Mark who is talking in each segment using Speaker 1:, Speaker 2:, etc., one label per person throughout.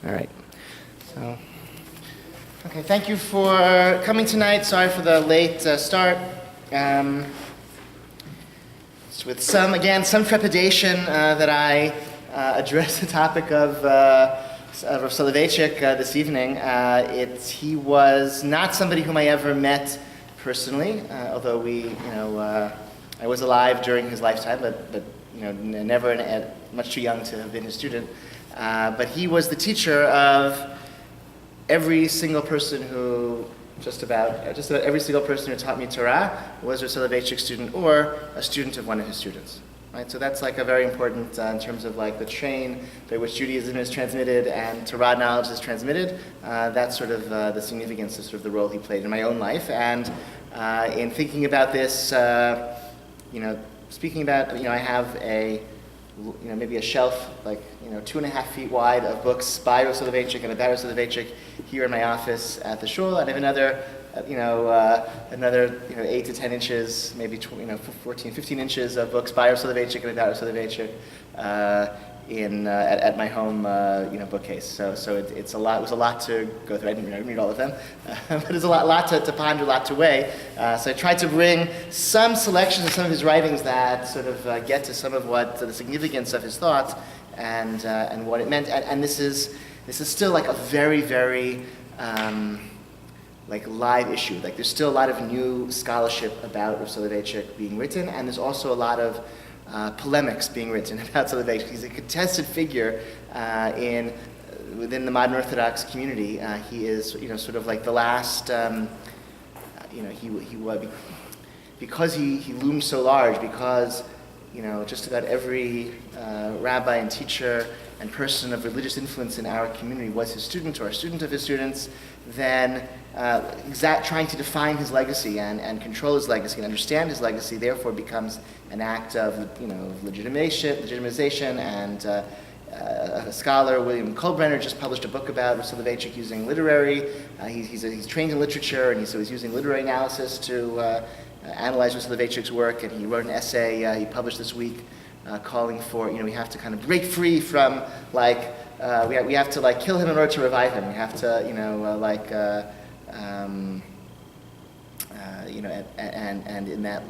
Speaker 1: All right. So, okay, thank you for coming tonight. Sorry for the late start. With some trepidation that I address the topic of Soloveitchik this evening. He was not somebody whom I ever met personally, although I was alive during his lifetime, but never much too young to have been his student. But he was the teacher of every single person who, just about every single person who taught me Torah was a Soloveitchik student or a student of one of his students. Right? So that's like a very important in terms of like the chain by which Judaism is transmitted and Torah knowledge is transmitted. That's sort of the significance of sort of the role he played in my own life. And in thinking about this, speaking about, I have maybe a shelf like 2.5 feet wide of books by Rabbi Soloveitchik and about Rabbi Soloveitchik here in my office at the shul, and I have another 8 to 10 inches, maybe 14, 15 inches of books by Rabbi Soloveitchik and about Rabbi Soloveitchik at my home bookcase. So it's a lot. It was a lot to go through. I didn't read all of them, but it's a lot to ponder, a lot to weigh. So I tried to bring some selections of some of his writings that sort of get to some of what the significance of his thoughts and what it meant. And this is still like a very, very live issue. Like there's still a lot of new scholarship about Rav Soloveitchik being written, and there's also a lot of polemics being written about Soloveitchik. He's a contested figure within the modern Orthodox community. He is, sort of like the last. Because he loomed so large. Because just about every rabbi and teacher and person of religious influence in our community was his student or a student of his students. Then trying to define his legacy and control his legacy and understand his legacy therefore becomes an act of legitimization. And a scholar, William Kohlbrenner, just published a book about Soloveitchik using literary. He's trained in literature, and so he's using literary analysis to analyze Soloveitchik's work. And he wrote an essay he published this week calling for we have to kind of break free from we have to kill him in order to revive him. We have to and in that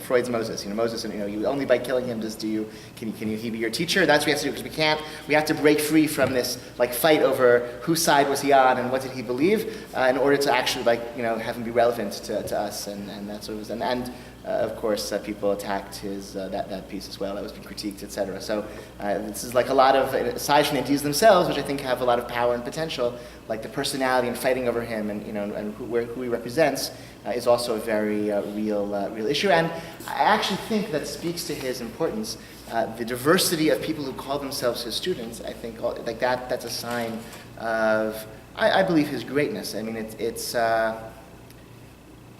Speaker 1: Freud's Moses. Moses, you only by killing him can he be your teacher? That's what we have to do, because we have to break free from this fight over whose side was he on and what did he believe in order to actually have him be relevant to us and that sort of thing. And of course, people attacked his that piece as well. That was being critiqued, etc. So this is a lot of, aside from the ideas themselves, which I think have a lot of power and potential, like the personality and fighting over him, and who he represents, is also a very real issue. And I actually think that speaks to his importance. The diversity of people who call themselves his students, I think, that's a sign of, I believe, his greatness. I mean, it's.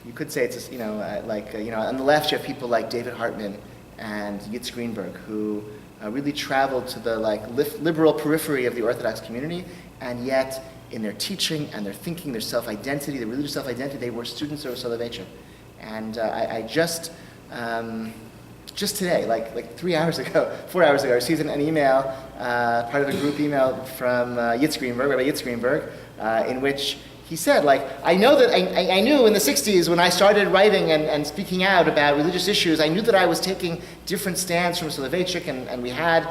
Speaker 1: You could say it's, on the left you have people like David Hartman and Yitz Greenberg, who really traveled to the liberal periphery of the Orthodox community, and yet in their teaching and their thinking, their self-identity, their religious self-identity, they were students of Soloveitchik. And I just today, 4 hours ago, I received an email, part of a group email from Yitz Greenberg, Rabbi Yitz Greenberg, in which he said, I know that I knew in the 60s when I started writing and speaking out about religious issues, I knew that I was taking different stands from Soloveitchik, and we had,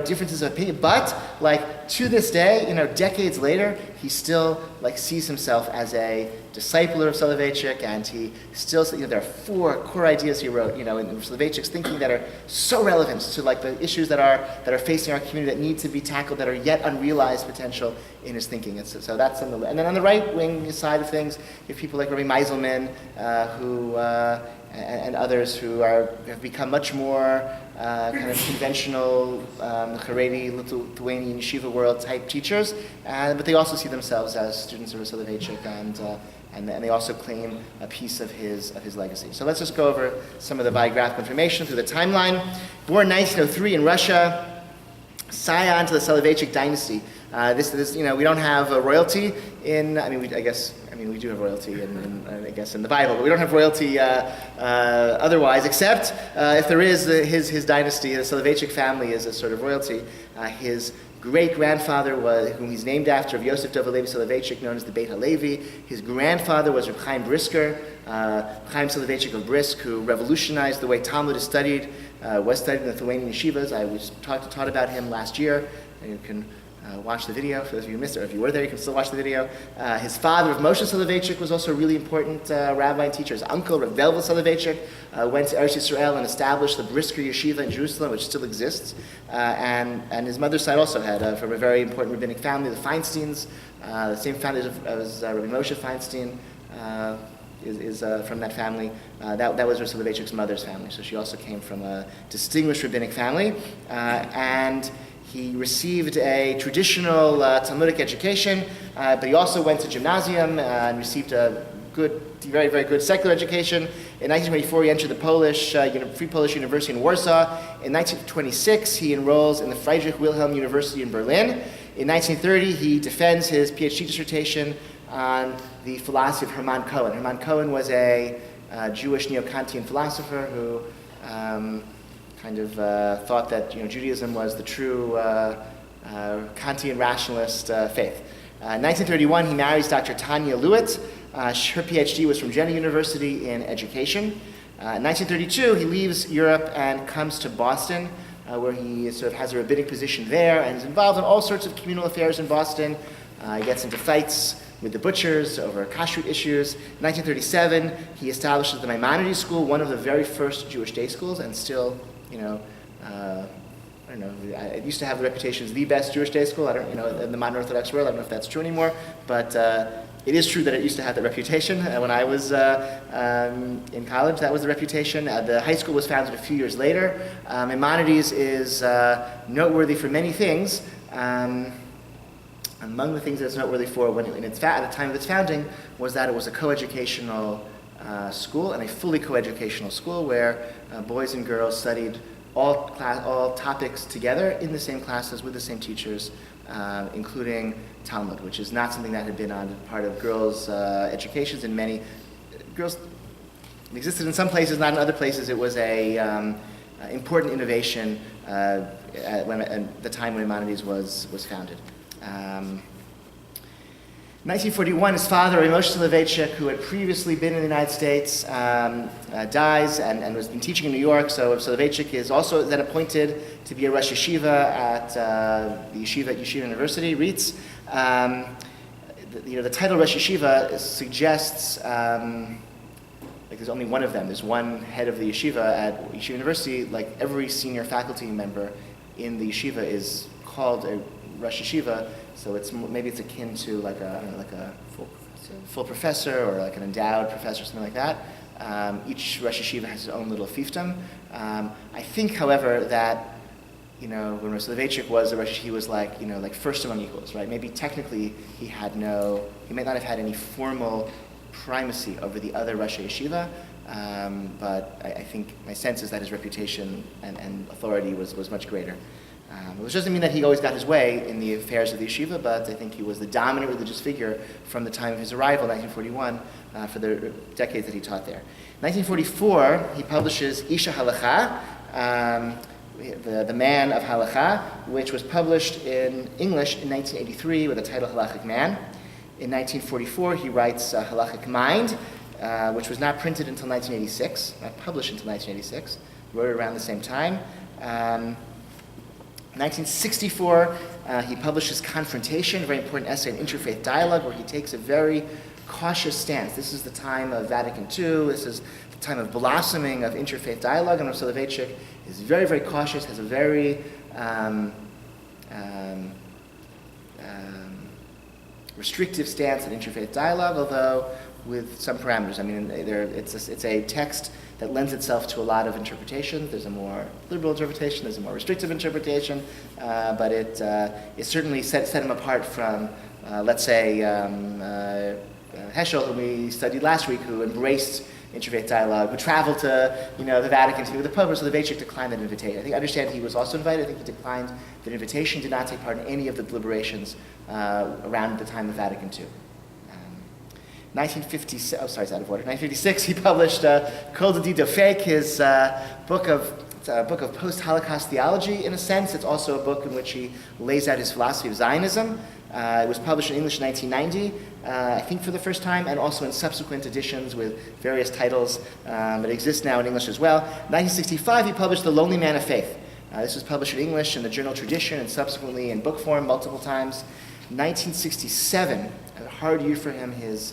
Speaker 1: differences of opinion. But, to this day, decades later, he still, sees himself as a disciple of Soloveitchik, and he still, there are 4 core ideas he wrote, in Soloveitchik's thinking that are so relevant to, the issues that are facing our community that need to be tackled, that are yet unrealized potential in his thinking. And so that's and then on the right wing side of things, you have people like Rabbi Meiselman, who and others who have become much more kind of conventional Haredi, Lithuanian yeshiva world type teachers, but they also see themselves as students of Soloveitchik, and they also claim a piece of his legacy. So let's just go over some of the biographical information through the timeline. Born 1903 in Russia, scion to the Soloveitchik dynasty. This we don't have a royalty in. We do have royalty in the Bible, but we don't have royalty otherwise, except if there is his dynasty. The Soloveitchik family is a sort of royalty. His great-grandfather, whom he's named after, of Yosef Dov Levi Soloveitchik, known as the Beit HaLevi. His grandfather was Reb Chaim Brisker, Chaim Soloveitchik of Brisk, who revolutionized the way Talmud is studied, was studied in the Lithuanian yeshivas. I was taught about him last year, and you can watch the video. For those of you who missed it, or if you were there, you can still watch the video. His father, of Moshe Soloveitchik, was also a really important rabbi and teacher. His uncle, Rav Velvel Soloveitchik, went to Eretz Yisrael and established the Brisker Yeshiva in Jerusalem, which still exists. And his mother's side also had, from a very important rabbinic family, the Feinsteins, the same family as Rabbi Moshe Feinstein is from that family. That was Rav Soloveitchik's mother's family, so she also came from a distinguished rabbinic family. And he received a traditional Talmudic education, but he also went to gymnasium and received a good, very, very good secular education. In 1924, he entered the Free Polish University in Warsaw. In 1926, he enrolls in the Friedrich Wilhelm University in Berlin. In 1930, he defends his PhD dissertation on the philosophy of Hermann Cohen. Hermann Cohen was a Jewish neo-Kantian philosopher who thought that Judaism was the true Kantian rationalist faith. In 1931, he marries Dr. Tanya Lewitt. Her PhD was from Jena University in education. In 1932, he leaves Europe and comes to Boston, where he sort of has a rabbinic position there and is involved in all sorts of communal affairs in Boston. He gets into fights with the butchers over kashrut issues. In 1937, he establishes the Maimonides School, one of the very first Jewish day schools, and still, it used to have the reputation as the best Jewish day school. In the modern Orthodox world, I don't know if that's true anymore, but it is true that it used to have that reputation. When I was in college, that was the reputation. The high school was founded a few years later. Maimonides is noteworthy for many things. Among the things that it's noteworthy for at the time of its founding was that it was a coeducational school, and a fully coeducational school where boys and girls studied all topics together in the same classes with the same teachers, including Talmud, which is not something that had been on part of girls' educations. In many girls, it existed in some places, not in other places. It was a important innovation at the time when Maimonides was founded. 1941, his father, Moshe Soloveitchik, who had previously been in the United States, dies and was been teaching in New York. So Soloveitchik is also then appointed to be a Rosh Yeshiva at the Yeshiva at Yeshiva University, RIETS. The title Rosh Yeshiva suggests there's only one of them. There's one head of the yeshiva at Yeshiva University. Like every senior faculty member in the yeshiva is called a Rosh Yeshiva, so maybe it's akin to like a full professor or like an endowed professor, something like that. Each Rosh Yeshiva has his own little fiefdom. I think, however, that when Rosh Soloveitchik was a Rosh, he was like first among equals, right? Maybe technically he might not have had any formal primacy over the other Rosh Yeshiva, but I think my sense is that his reputation and authority was much greater. Which doesn't mean that he always got his way in the affairs of the yeshiva, but I think he was the dominant religious figure from the time of his arrival, 1941, for the decades that he taught there. 1944, he publishes Isha Halacha, the Man of Halacha, which was published in English in 1983 with the title Halachic Man. In 1944, he writes Halachic Mind, which was not printed until 1986, not published until 1986. He wrote it around the same time. 1964, he publishes Confrontation, a very important essay on interfaith dialogue, where he takes a very cautious stance. This is the time of Vatican II. This is the time of blossoming of interfaith dialogue, and Soloveitchik is very, very cautious, has a very restrictive stance on interfaith dialogue, although with some parameters. I mean, it's a text that lends itself to a lot of interpretations. There's a more liberal interpretation, there's a more restrictive interpretation, but it certainly set him apart from, let's say, Heschel, who we studied last week, who embraced interfaith dialogue, who traveled to the Vatican to meet with the Pope. So Soloveitchik declined that invitation. I understand he was also invited. I think he declined that invitation, did not take part in any of the deliberations around the time of Vatican II. 1956, it's out of order. 1956, he published Kol Didi Dofek, his book of It's a book of post-Holocaust theology, in a sense. It's also a book in which he lays out his philosophy of Zionism. It was published in English in 1990, I think for the first time, and also in subsequent editions with various titles. It exists now in English as well. 1965, he published The Lonely Man of Faith. This was published in English in the journal Tradition and subsequently in book form multiple times. 1967, a hard year for him. His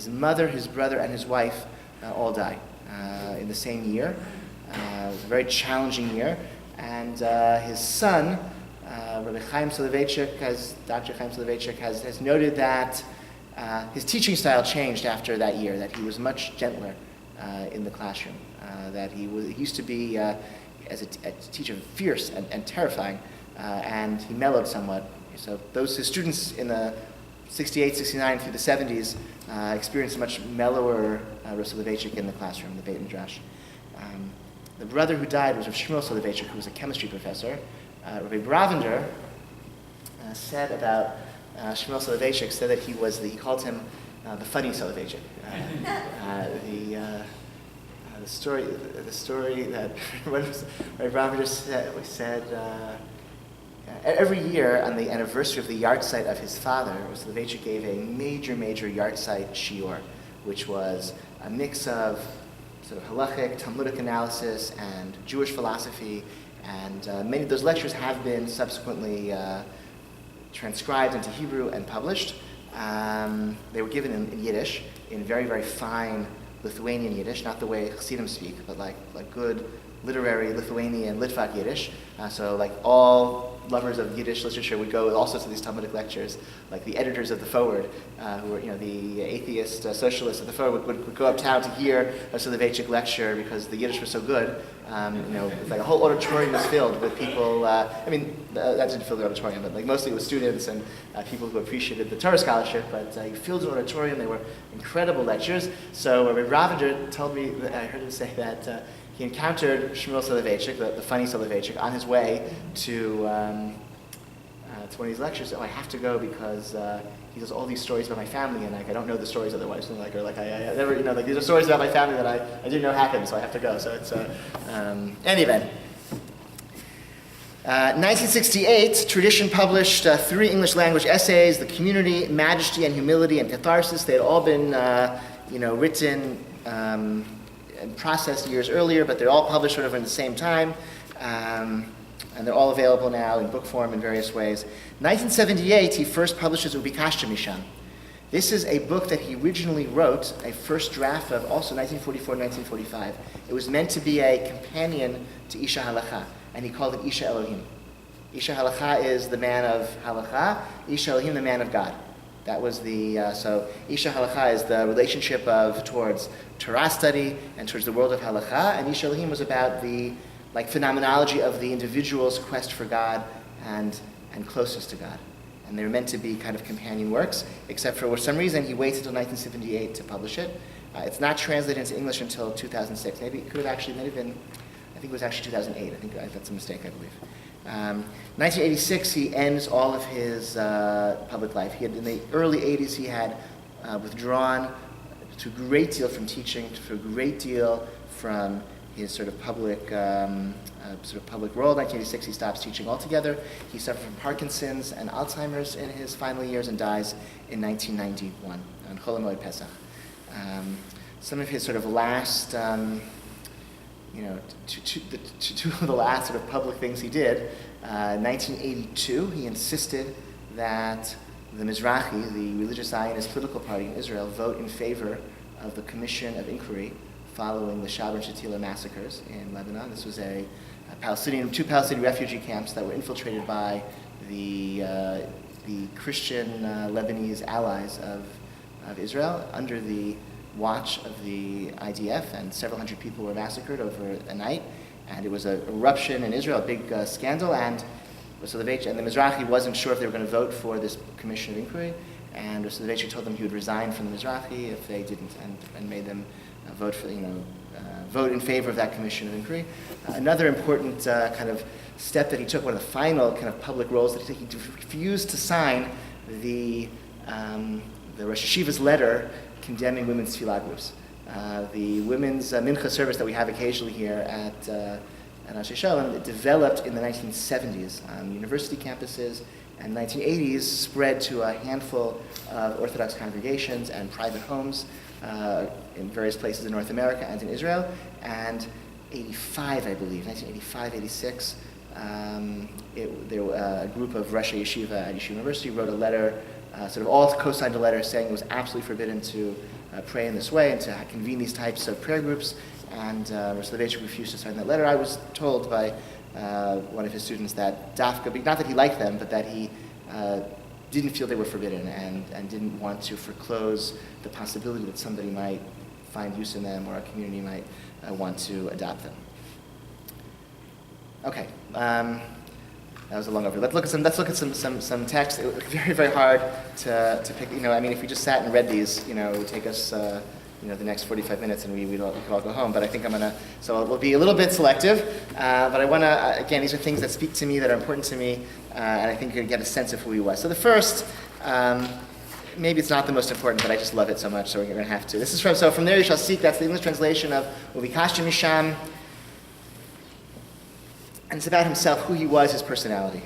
Speaker 1: mother, his brother, and his wife all died in the same year. It was a very challenging year. And his son, Rabbi Chaim Soloveitchik, Dr. Chaim Soloveitchik has noted that his teaching style changed after that year, that he was much gentler in the classroom, that he used to be, as a teacher, fierce and terrifying, and he mellowed somewhat. So his students in the 68, 69 through the 70s experienced a much mellower Soloveitchik in the classroom, the Beit Midrash. The brother who died was Rav Shmuel Soloveitchik, who was a chemistry professor. Rabbi Bravender said about Shmuel Soloveitchik, said that he called him the funny Soloveitchik. The story that Rabbi Bravender said every year on the anniversary of the yahrzeit of his father, Soloveitchik gave a major yahrzeit shiur, which was a mix of sort of halachic, Talmudic analysis and Jewish philosophy, and many of those lectures have been subsequently transcribed into Hebrew and published. They were given in Yiddish, in very fine Lithuanian Yiddish, not the way Chassidim speak, but like good literary Lithuanian Litvak Yiddish. So like all lovers of Yiddish literature would go also to these Talmudic lectures. Like the editors of the Forward, who were the atheist socialists of the Forward, would go uptown to hear a Soloveitchik lecture because the Yiddish was so good. It's like a whole auditorium was filled with people. That didn't fill the auditorium, but like mostly it was students and people who appreciated the Torah scholarship. But he filled an auditorium. They were incredible lectures. So Rabbi Ravender told me, I heard him say that he encountered Shmuel Soloveitchik, the funny Soloveitchik, on his way to one of these lectures. I have to go because he does all these stories about my family, and I don't know the stories otherwise. I never, these are stories about my family that I didn't know happened, so I have to go. So it's any event. 1968, Tradition published 3 English language essays: The Community, Majesty and Humility, and Catharsis. They had all been, written and processed years earlier, but they're all published sort of in the same time. And they're all available now in book form in various ways. 1978, he first publishes Ubikashta Misham. This is a book that he originally wrote, a first draft of also 1944, 1945. It was meant to be a companion to Isha Halacha, and he called it Isha Elohim. Isha Halacha is the man of Halacha, Isha Elohim, the man of God. That was so Isha Halacha is the relationship towards Torah study and towards the world of Halacha, and Isha Elohim was about the phenomenology of the individual's quest for God and closeness to God. And they were meant to be kind of companion works, except for some reason he waits until 1978 to publish it. It's not translated into English until 2006. Maybe it might have been, I think it was actually 2008. I think that's a mistake, I believe. 1986, he ends all of his public life. In the early 80s, he had withdrawn to a great deal from teaching, to a great deal from his sort of public role. In 1986, he stops teaching altogether. He suffered from Parkinson's and Alzheimer's in his final years and dies in 1991 on Chol HaMoed Pesach. Some of his sort of last, two of the last sort of public things he did. 1982, he insisted that the Mizrahi, the religious Zionist political party in Israel, vote in favor of the Commission of Inquiry following the Shabra and Shatila massacres in Lebanon. This was two Palestinian refugee camps that were infiltrated by the Christian Lebanese allies of Israel under the watch of the IDF, and several hundred people were massacred over a night. And it was an eruption in Israel, a big scandal, and Soloveitchik and the Mizrahi wasn't sure if they were going to vote for this Commission of Inquiry, and Soloveitchik told them he would resign from the Mizrahi if they didn't, and made them vote in favor of that Commission of Inquiry. Another important kind of step that he took, one of the final kind of public roles that he took, he refused to sign the Rosh Hashiva's letter condemning women's tefillah groups. The women's mincha service that we have occasionally here at And Anshe Shalom, it developed in the 1970s on university campuses, and 1980s spread to a handful of Orthodox congregations and private homes in various places in North America and in Israel. And 85, I believe, 1985, 86, a group of Rosh Yeshiva at Yeshiva University wrote a letter, sort of all co-signed a letter saying it was absolutely forbidden to pray in this way and to convene these types of prayer groups. And Soloveitchik refused to sign that letter. I was told by one of his students that Dafka, not that he liked them, but that he didn't feel they were forbidden and didn't want to foreclose the possibility that somebody might find use in them or a community might want to adopt them. Okay, that was a long overview. Let's look at some text. It was very, very hard to pick. If we just sat and read these, it would take us the next 45 minutes and we could all go home. But I think so we'll be a little bit selective. But I want to, again, these are things that speak to me, that are important to me, and I think you can get a sense of who he was. So the first, maybe it's not the most important, but I just love it so much, so we're going to have to. This is from there you shall seek, that's the English translation of Uvikashta Misham. And it's about himself, who he was, his personality.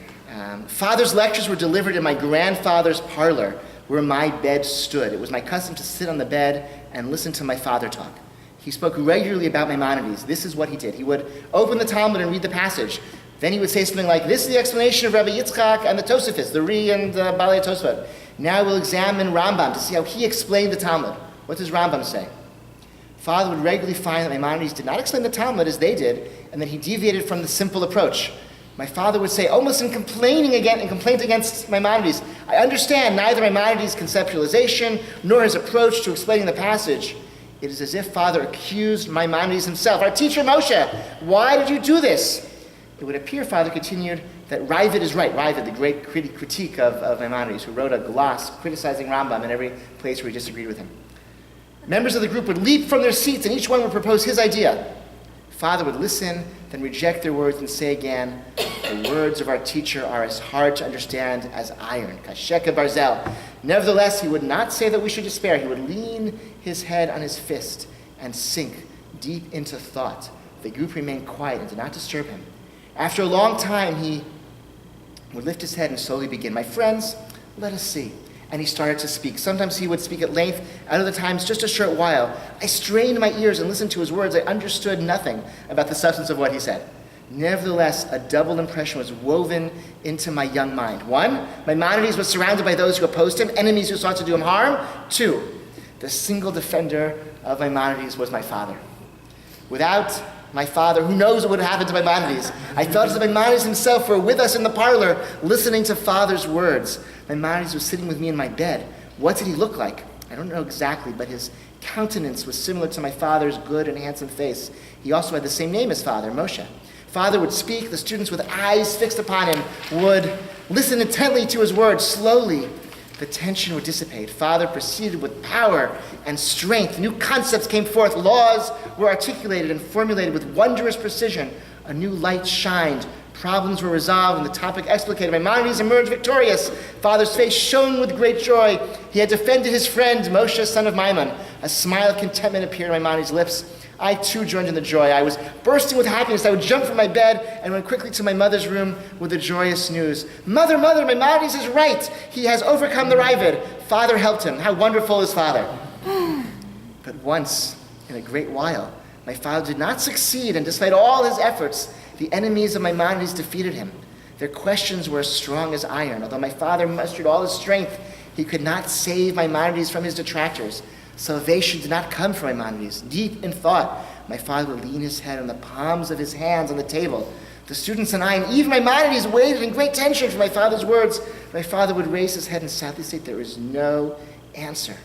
Speaker 1: Father's lectures were delivered in my grandfather's parlor, where my bed stood. It was my custom to sit on the bed and listen to my father talk. He spoke regularly about Maimonides. This is what he did. He would open the Talmud and read the passage. Then he would say something like, this is the explanation of Rabbi Yitzchak and the Tosafos, the Ri and the Balei Tosfot. Now we'll examine Rambam to see how he explained the Talmud. What does Rambam say? Father would regularly find that Maimonides did not explain the Talmud as they did, and that he deviated from the simple approach. My father would say, almost in complaint against Maimonides, I understand neither Maimonides' conceptualization nor his approach to explaining the passage. It is as if Father accused Maimonides himself. Our teacher Moshe, why did you do this? It would appear, Father continued, that Ravid is right. Ravid, the great critique of Maimonides, who wrote a gloss criticizing Rambam in every place where he disagreed with him. Members of the group would leap from their seats and each one would propose his idea. Father would listen, then reject their words and say again, the words of our teacher are as hard to understand as iron, kasheka barzel. Nevertheless, he would not say that we should despair. He would lean his head on his fist and sink deep into thought. The group remained quiet and did not disturb him. After a long time, he would lift his head and slowly begin, my friends, let us see. And he started to speak. Sometimes he would speak at length, at other times just a short while. I strained my ears and listened to his words. I understood nothing about the substance of what he said. Nevertheless, a double impression was woven into my young mind. One, Maimonides was surrounded by those who opposed him, enemies who sought to do him harm. Two, the single defender of Maimonides was my father. Without my father, who knows what would happen to Maimonides? I felt as if Maimonides himself were with us in the parlor, listening to Father's words. Maimonides was sitting with me in my bed. What did he look like? I don't know exactly, but his countenance was similar to my father's good and handsome face. He also had the same name as Father, Moshe. Father would speak, the students with eyes fixed upon him would listen intently to his words. Slowly, the tension would dissipate. Father proceeded with power and strength. New concepts came forth. Laws were articulated and formulated with wondrous precision. A new light shined. Problems were resolved and the topic explicated. Maimonides emerged victorious. Father's face shone with great joy. He had defended his friend, Moshe, son of Maimon. A smile of contentment appeared on Maimonides' lips. I too joined in the joy. I was bursting with happiness. I would jump from my bed and went quickly to my mother's room with the joyous news. Mother, Maimonides is right. He has overcome the Ravid. Father helped him. How wonderful is Father. But once, in a great while, my father did not succeed, and despite all his efforts, the enemies of Maimonides defeated him. Their questions were as strong as iron. Although my father mustered all his strength, he could not save Maimonides from his detractors. Salvation did not come from Maimonides. Deep in thought, my father would lean his head on the palms of his hands on the table. The students and I, and even Maimonides, waited in great tension for my father's words. My father would raise his head and sadly state, there is no answer.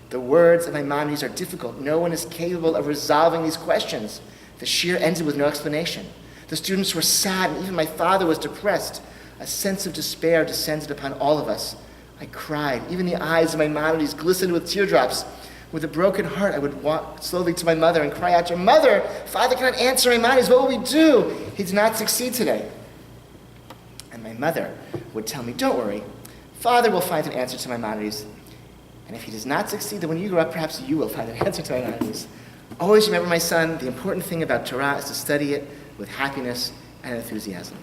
Speaker 1: The words of Maimonides are difficult. No one is capable of resolving these questions. The shir ended with no explanation. The students were sad, and even my father was depressed. A sense of despair descended upon all of us. I cried. Even the eyes of Maimonides glistened with teardrops. With a broken heart, I would walk slowly to my mother and cry out to her, Mother, Father cannot answer Maimonides. What will we do? He did not succeed today. And my mother would tell me, don't worry. Father will find an answer to Maimonides. And if he does not succeed, then when you grow up, perhaps you will find an answer to Maimonides. Always remember, my son, the important thing about Torah is to study it with happiness and enthusiasm.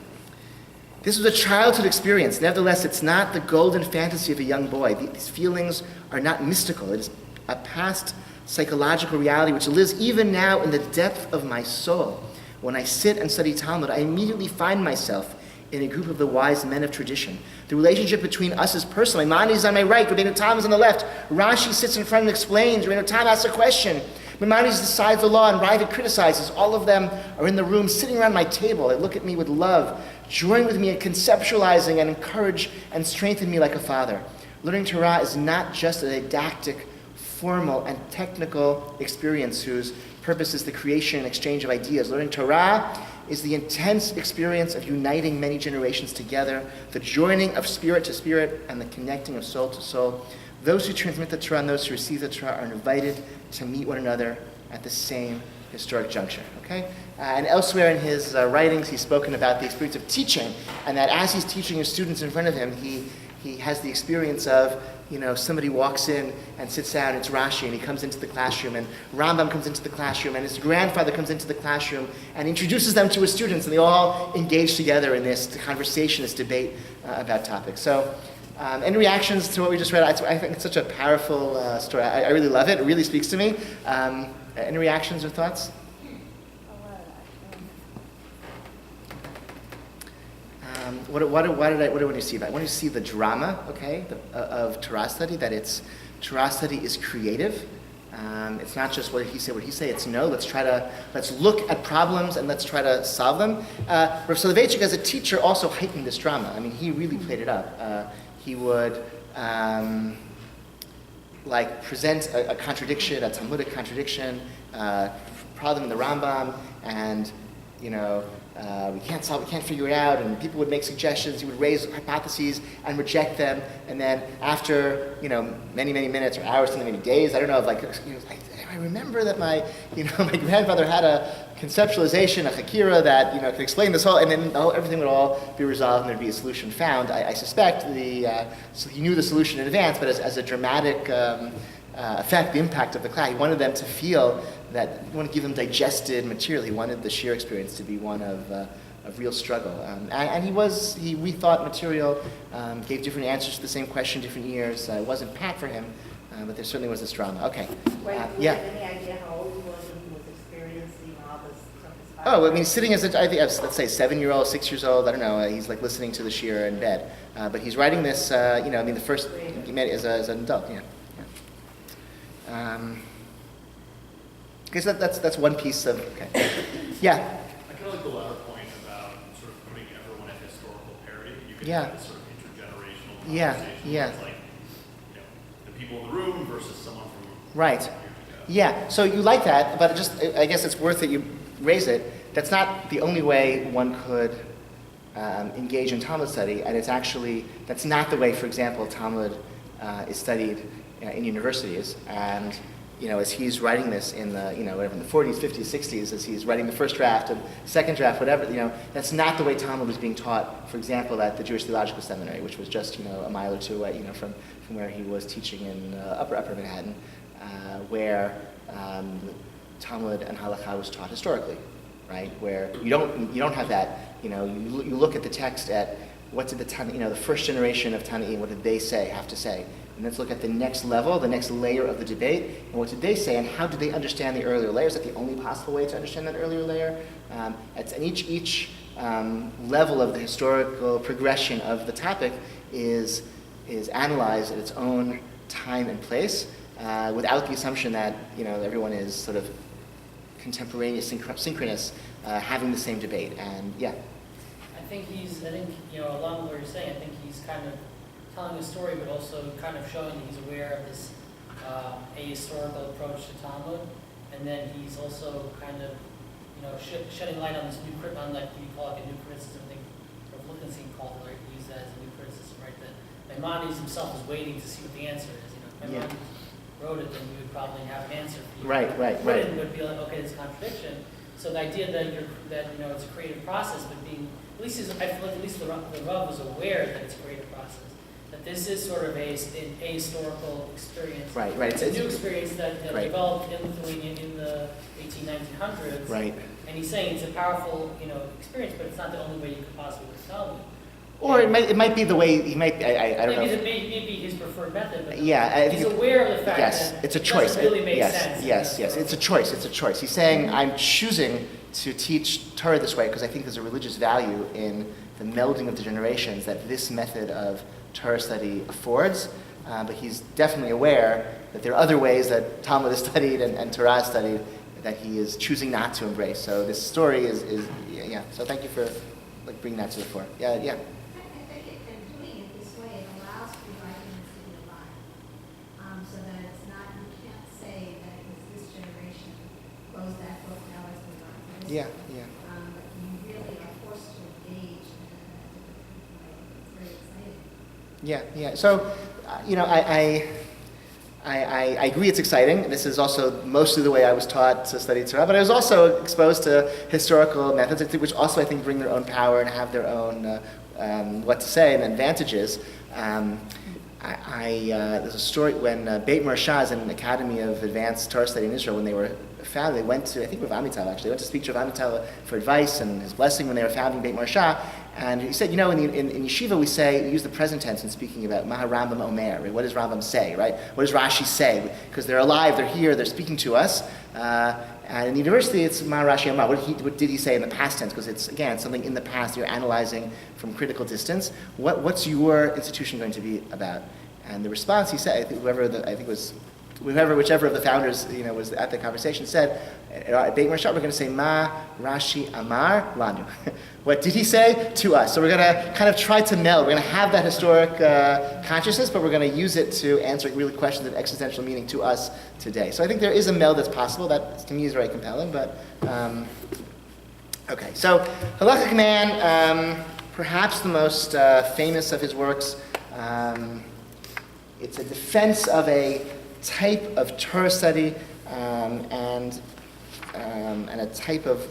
Speaker 1: This was a childhood experience. Nevertheless, it's not the golden fantasy of a young boy. These feelings are not mystical. It is a past psychological reality which lives even now in the depth of my soul. When I sit and study Talmud, I immediately find myself in a group of the wise men of tradition. The relationship between us is personal. Maimonides is on my right, Rabbi Tam is on the left. Rashi sits in front and explains. Rabbi Tam asks a question. Maimonides decides the law and Rabbi criticizes. All of them are in the room sitting around my table. They look at me with love, join with me in conceptualizing and encourage and strengthen me like a father. Learning Torah is not just a didactic, formal, and technical experience whose purpose is the creation and exchange of ideas. Learning Torah is the intense experience of uniting many generations together, the joining of spirit to spirit, and the connecting of soul to soul. Those who transmit the Torah and those who receive the Torah are invited to meet one another at the same historic juncture. Okay? And elsewhere in his writings, he's spoken about the experience of teaching, and that as he's teaching his students in front of him, he has the experience of, somebody walks in and sits down, it's Rashi, and he comes into the classroom, and Rambam comes into the classroom, and his grandfather comes into the classroom and introduces them to his students, and they all engage together in this conversation, this debate about topics. So, any reactions to what we just read? I think it's such a powerful story. I really love it. It really speaks to me. Any reactions or thoughts? What do you see about? When you see the drama, of Torah study, that Torah study is creative. It's not just what did he say. It's no. Let's look at problems and let's try to solve them. Rabbi Soloveitchik, as a teacher, also heightened this drama. I mean, he really played it up. He would present a contradiction, a Talmudic contradiction, problem in the Rambam, and we can't figure it out, and people would make suggestions. He would raise hypotheses and reject them, and then after many minutes or hours, something maybe days, I don't know, I remember that my my grandfather had a conceptualization, a hakira that could explain this whole, and then everything would all be resolved and there'd be a solution found. I suspect so he knew the solution in advance, but as a dramatic effect, the impact of the class, he wanted them to feel that he wanted to give them digested material. He wanted the sheer experience to be one of real struggle. And he rethought material, gave different answers to the same question, different years. It wasn't pat for him, but there certainly was this drama. Okay.
Speaker 2: Do you have any idea how old he was when he was experiencing all this stuff?
Speaker 1: Oh, I mean, sitting let's say 7-year-old, 6 years old, I don't know, he's listening to the shir in bed. But he's writing this, the first he met as an adult, Okay, so that's one piece of, okay. Yeah?
Speaker 3: I kind of like the latter point about sort of putting everyone at historical parity. You can have this sort of intergenerational conversation.
Speaker 1: Yeah.
Speaker 3: It's like, the people in the room versus someone from
Speaker 1: right.
Speaker 3: years ago.
Speaker 1: Yeah, so you like that, but I guess it's worth that you raise it. That's not the only way one could engage in Talmud study, and that's not the way, for example, Talmud is studied in universities. And as he's writing this in the, whatever, in the 40s, 50s, 60s, as he's writing the first draft and second draft, whatever, that's not the way Talmud was being taught, for example, at the Jewish Theological Seminary, which was just, a mile or two away, from where he was teaching in upper Manhattan, where Talmud and Halakha was taught historically, right? Where you don't have that, you look at the text at what did the first generation of Tanaim, what did they have to say? And let's look at the next level, the next layer of the debate, and what did they say, and how did they understand the earlier layers? Is that the only possible way to understand that earlier layer? And each level of the historical progression of the topic is analyzed at its own time and place, without the assumption that everyone is sort of contemporaneous, synchronous, having the same debate. And yeah.
Speaker 4: I think along with what you're saying, I think he's kind of telling a story, but also kind of showing that he's aware of this ahistorical approach to Talmud, and then he's also kind of, shedding light on this new, like you call it a new criticism. I think Wolkenfeld called it, he used that as a new criticism, right? That Maimonides himself is waiting to see what the answer is. If Maimonides wrote it, then we would probably have an answer for you.
Speaker 1: Right.
Speaker 4: It would be like, okay, it's a contradiction. So the idea that it's a creative process, but being I feel like at least the Rav was aware that it's a creative process. that this is sort of an ahistorical experience.
Speaker 1: Right.
Speaker 4: It's a new experience that
Speaker 1: Right.
Speaker 4: developed in Lithuania in the 1900s.
Speaker 1: Right.
Speaker 4: And he's saying it's a powerful, experience, but it's not the only way you could possibly tell them.
Speaker 1: Or it might be the way he might. I don't know.
Speaker 4: Maybe his preferred method. But
Speaker 1: Yeah, I think
Speaker 4: he's aware of the fact
Speaker 1: yes,
Speaker 4: that
Speaker 1: it's a
Speaker 4: it
Speaker 1: choice.
Speaker 4: doesn't really make
Speaker 1: yes,
Speaker 4: sense.
Speaker 1: yes, it's a choice. It's a choice. He's saying I'm choosing to teach Torah this way because I think there's a religious value in the melding of the generations that this method of Torah study affords. But he's definitely aware that there are other ways that Talmud is studied and Torah is studied that he is choosing not to embrace. So this story is. So thank you for bringing that to the fore. Yeah.
Speaker 2: I think doing it this way, it allows for the arguments to be alive. So that it's not, you can't say that it was this generation closed that book, now it's moved on to this.
Speaker 1: Yeah.
Speaker 2: But you really are forced to engage in a different way. It's very exciting.
Speaker 1: Yeah. So, I agree it's exciting. This is also mostly the way I was taught to study Torah, but I was also exposed to historical methods, which also I think bring their own power and have their own what to say and advantages. There's a story when Beit is an academy of advanced Torah study in Israel. When they were founded, they went to, I think Rav Amital actually, went to speak to Rav Amital for advice and his blessing when they were founding Beit Marshah. And he said, in yeshiva we use the present tense in speaking about Maha Rambam Omer. Right? What does Rambam say, right? What does Rashi say? Because they're alive, they're here, they're speaking to us. And in the university, it's Maha Rashi Amar. What did he say in the past tense? Because it's something in the past you're analyzing from critical distance. What's your institution going to be about? And the response he said, whichever of the founders was at the conversation said, at Beit Marshah we're going to say Ma Rashi Amar Lanu. What did he say to us? So we're going to kind of try to meld. We're going to have that historic consciousness, but we're going to use it to answer really questions of existential meaning to us today. So I think there is a meld that's possible. That to me is very compelling. But okay, so Halachic Man, perhaps the most famous of his works. It's a defense of a type of Torah study and a type of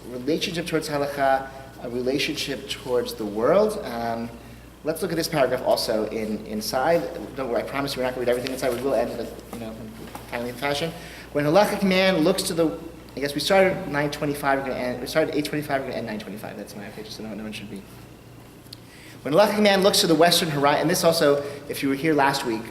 Speaker 1: relationship towards halakha, a relationship towards the world. Let's look at this paragraph also inside. Don't worry, I promise you we're not going to read everything inside. We will end it in timely fashion. When halachic man looks to the, I guess we started at 9:25. We started at 8:25. We're going to end 9:25. That's my okay, so no one should be. When a halachic man looks to the western horizon, and this also, if you were here last week,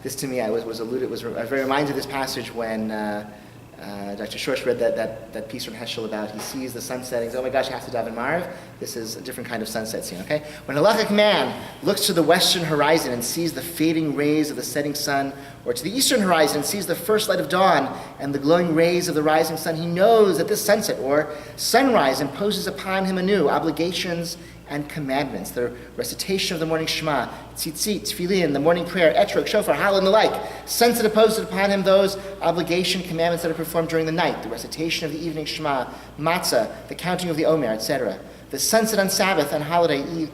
Speaker 1: this to me I was very reminded of this passage when Dr. Shorsh read that piece from Heschel about he sees the sun setting. Oh my gosh, I have to daven Mariv. This is a different kind of sunset scene. Okay, when a halachic man looks to the western horizon and sees the fading rays of the setting sun, or to the eastern horizon and sees the first light of dawn and the glowing rays of the rising sun, he knows that this sunset or sunrise imposes upon him anew obligations and commandments. The recitation of the morning Shema, tzitzit, tefillin, the morning prayer, etrog, shofar, hallel, and the like. Sunset imposes upon him those obligation commandments that are performed during the night. The recitation of the evening Shema, matzah, the counting of the Omer, etc. The sunset on Sabbath and holiday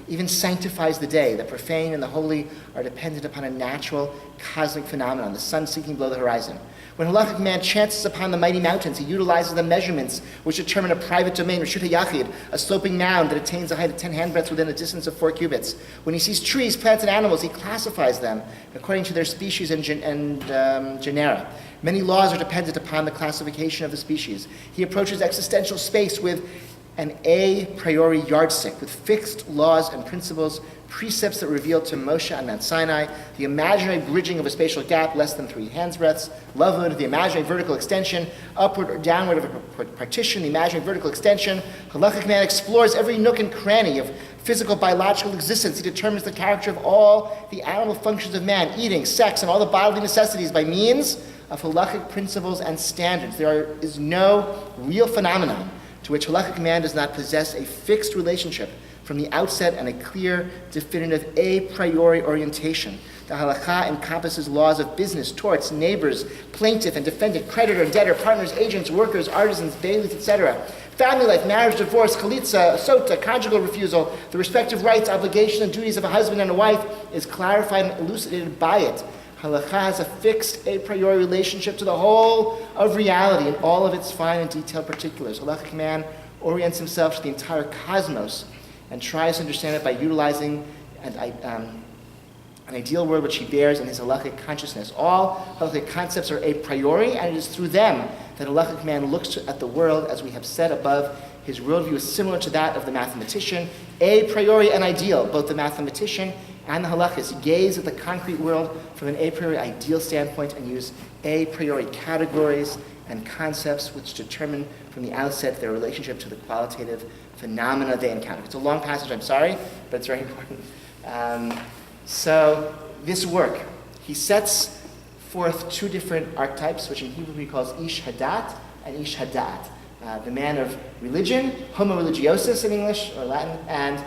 Speaker 1: even sanctifies the day. The profane and the holy are dependent upon a natural cosmic phenomenon, the sun sinking below the horizon. When halachic man chances upon the mighty mountains, he utilizes the measurements which determine a private domain, Reshut HaYachid, a sloping mound that attains a height of 10 handbreadths within a distance of 4 cubits. When he sees trees, plants, and animals, he classifies them according to their species and genera. Many laws are dependent upon the classification of the species. He approaches existential space with an a priori yardstick, with fixed laws and principles, precepts that reveal to Moshe on Mount Sinai, the imaginary bridging of a spatial gap less than 3 handbreadths, Lavud, the imaginary vertical extension, upward or downward of a partition, the imaginary vertical extension. Halachic man explores every nook and cranny of physical, biological existence. He determines the character of all the animal functions of man, eating, sex, and all the bodily necessities by means of halachic principles and standards. There is no real phenomenon to which halachic man does not possess a fixed relationship from the outset and a clear, definitive a priori orientation. The halakha encompasses laws of business, torts, neighbors, plaintiff and defendant, creditor and debtor, partners, agents, workers, artisans, bailies, etc. Family life, marriage, divorce, chalitza, sota, conjugal refusal, the respective rights, obligations, and duties of a husband and a wife is clarified and elucidated by it. Halakha has a fixed a priori relationship to the whole of reality in all of its fine and detailed particulars. Halachic man orients himself to the entire cosmos and tries to understand it by utilizing an ideal word which he bears in his halachic consciousness. All halachic concepts are a priori, and it is through them that a halachic man looks at the world, as we have said above. His worldview is similar to that of the mathematician, a priori and ideal. Both the mathematician and the halachist gaze at the concrete world from an a priori ideal standpoint and use a priori categories and concepts which determine from the outset their relationship to the qualitative phenomena they encounter. It's a long passage, I'm sorry, but it's very important. So this work, he sets forth two different archetypes, which in Hebrew he calls Ish Hadat and Ish Hadat. The man of religion, homo religiosus in English or Latin, and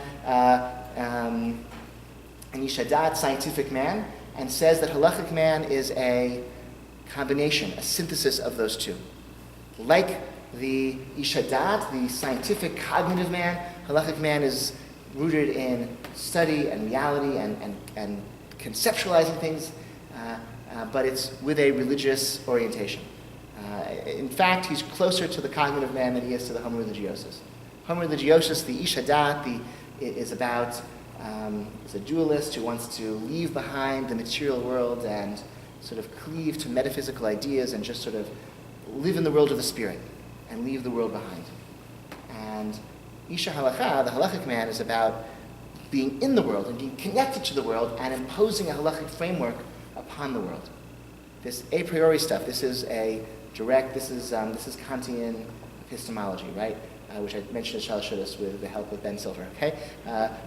Speaker 1: Ish Hadat, scientific man, and says that halachic man is a combination, a synthesis of those two. Like the Ish Hadat, the scientific cognitive man, halachic man is rooted in study and reality and conceptualizing things, but it's with a religious orientation. In fact, he's closer to the cognitive man than he is to the homo religiosus. Homo religiosus, the Ish Hadat, is about is a dualist who wants to leave behind the material world and sort of cleave to metaphysical ideas and just sort of live in the world of the spirit and leave the world behind. And Isha Halacha, the halachic man, is about being in the world and being connected to the world and imposing a halachic framework upon the world. This a priori stuff, this is Kantian epistemology, right? Which I mentioned at Shalashudis with the help of Ben Silver, okay?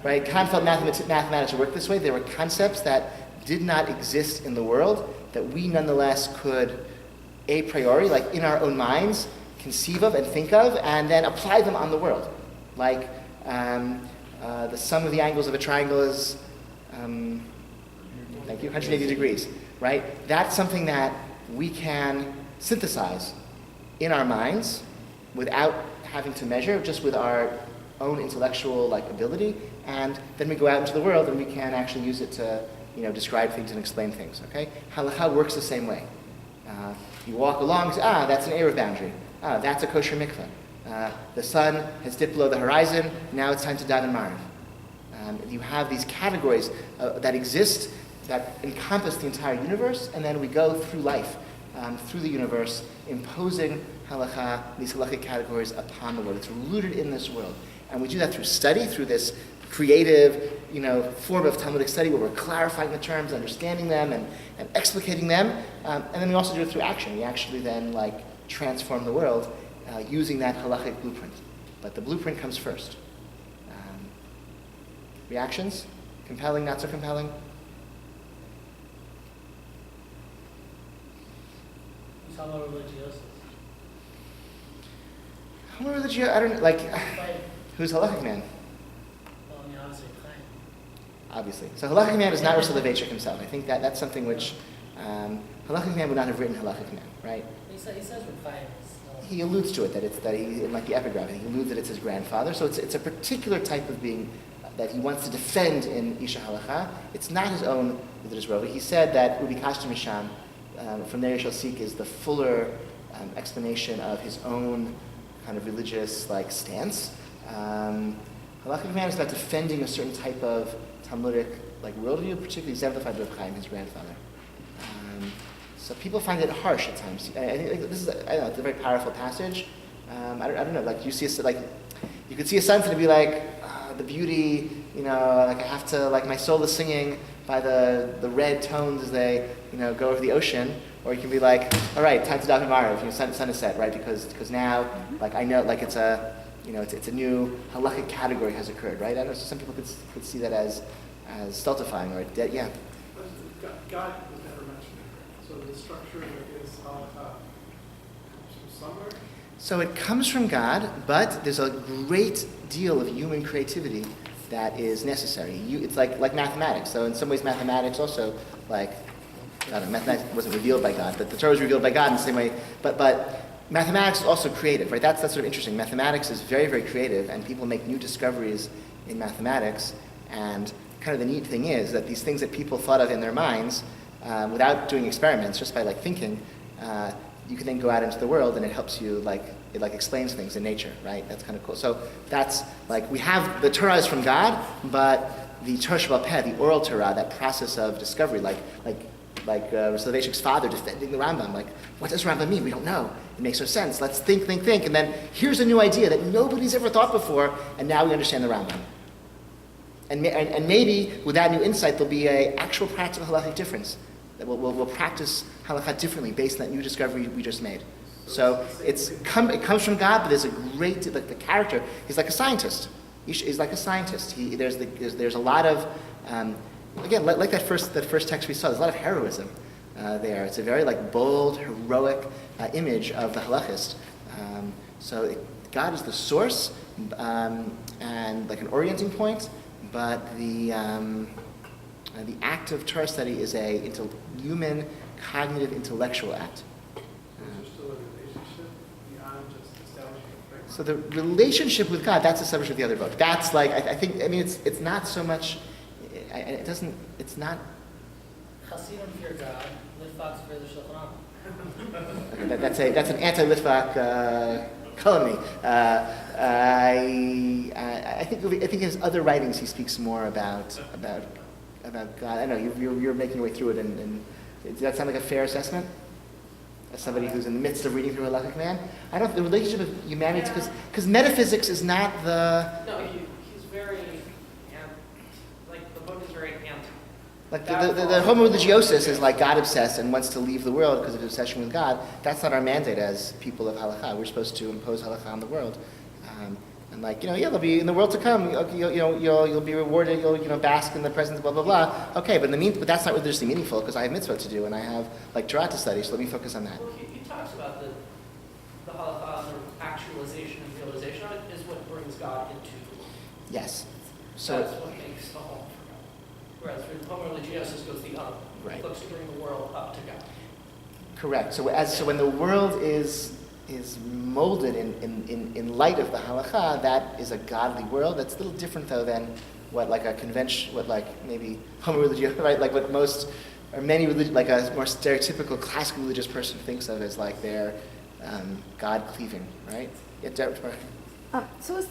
Speaker 1: Right, Kant felt mathematics worked this way. There were concepts that did not exist in the world that we nonetheless could a priori, like in our own minds, conceive of and think of, and then apply them on the world. Like the sum of the angles of a triangle is, 180 degrees, right? That's something that we can synthesize in our minds without having to measure, just with our own intellectual ability, and then we go out into the world and we can actually use it to describe things and explain things. Okay, Halacha works the same way. You walk along, and say, that's an Erev boundary. That's a kosher mikveh. The sun has dipped below the horizon. Now it's time to daven Mariv. You have these categories that exist that encompass the entire universe, and then we go through life, through the universe, imposing halacha, these halachic categories upon the world. It's rooted in this world. And we do that through study, through this creative, form of Talmudic study where we're clarifying the terms, understanding them, and explicating them. And then we also do it through action. We actually then transform the world using that halachic blueprint. But the blueprint comes first. Reactions? Compelling, not so compelling?
Speaker 4: Homo religiosus.
Speaker 1: Homo religiosus, I don't know, who's halachic man?
Speaker 4: Well, obviously, Chaim.
Speaker 1: Obviously. So halachic man is not Soloveitchik himself. I think that's something which halachic man would not have written halachic man, right?
Speaker 4: He says with Chaim.
Speaker 1: He alludes to it, that he like the epigraph, he alludes that it's his grandfather. So it's a particular type of being that he wants to defend in Isha Halacha. It's not his own Midrash Rabbi. He said that Ubi Kashta Misham, from there you shall seek, is the fuller explanation of his own kind of religious stance. Halachic man is about defending a certain type of Talmudic worldview, particularly exemplified by Chaim, his grandfather. So people find it harsh at times. I think this is, it's a very powerful passage. I don't know, you see you could see a sunset and be the beauty, I have to, my soul is singing by the red tones as they, go over the ocean. Or you can be all right, time to daven Mariv, sun is set, right? Because now, I know, it's a, it's a new halachic category has occurred, right? I know some people could see that as stultifying or dead, yeah.
Speaker 5: God was never mentioned. So the structure is halacha comes from somewhere.
Speaker 1: So it comes from God, but there's a great deal of human creativity that is necessary. It's like mathematics. So in some ways, mathematics also mathematics wasn't revealed by God, but the Torah was revealed by God in the same way. But mathematics is also creative, right? That's sort of interesting. Mathematics is very, very creative, and people make new discoveries in mathematics. And kind of the neat thing is that these things that people thought of in their minds, without doing experiments, just by thinking, you can then go out into the world, and it helps you it explains things in nature, right? That's kind of cool. So that's we have the Torah is from God, but the Torah Sheba'al Peh, the oral Torah, that process of discovery, like Soloveitchik's father defending the Rambam. Like, what does Rambam mean? We don't know. It makes no sense. Let's think, and then here's a new idea that nobody's ever thought before, and now we understand the Rambam. And maybe with that new insight, there'll be an actual practical halachic difference. That we'll practice halakha differently based on that new discovery we just made. So it comes from God, but there's a great, the character, he's like a scientist. He's like a scientist. There's a lot of, again, like that first text we saw, there's a lot of heroism there. It's a very bold, heroic image of the halachist. God is the source and like an orienting point, but the act of Torah study is a human, cognitive, intellectual act. So the relationship with God, that's the subject of the other book. That's it's not so much, it's not.
Speaker 4: Hasidim fear God, Litvaks fear the Shulchan Aruch.
Speaker 1: That's an anti-Litvak calumny. I think in his other writings he speaks more about God. I know you're making your way through it, and does that sound like a fair assessment? As somebody who's in the midst of reading through Halachic Man, I don't. The relationship of humanity, because metaphysics is not the.
Speaker 6: No, he's very, the book is very anti.
Speaker 1: Like the homo religiosus is like God obsessed and wants to leave the world because of his obsession with God. That's not our mandate as people of Halakha. We're supposed to impose Halakha on the world. And there'll be in the world to come. You'll be rewarded. You'll bask in the presence of blah blah blah. Okay, but but that's not religiously meaningful because I have mitzvot to do and I have Torah to study. So let me focus on that.
Speaker 6: Well, he talks about the halakha sort of actualization and realization of it is what brings God into the world.
Speaker 1: Yes.
Speaker 6: So that's what makes the home for God. Whereas the homo religiosus goes the other.
Speaker 1: Right.
Speaker 6: It looks to bring the world up to God.
Speaker 1: Correct. So when the world is molded in light of the halakha, that is a godly world. That's a little different though than what a convention, maybe homo religious, right? Like what most or many a more stereotypical classical religious person thinks of as their God cleaving, right?
Speaker 7: So is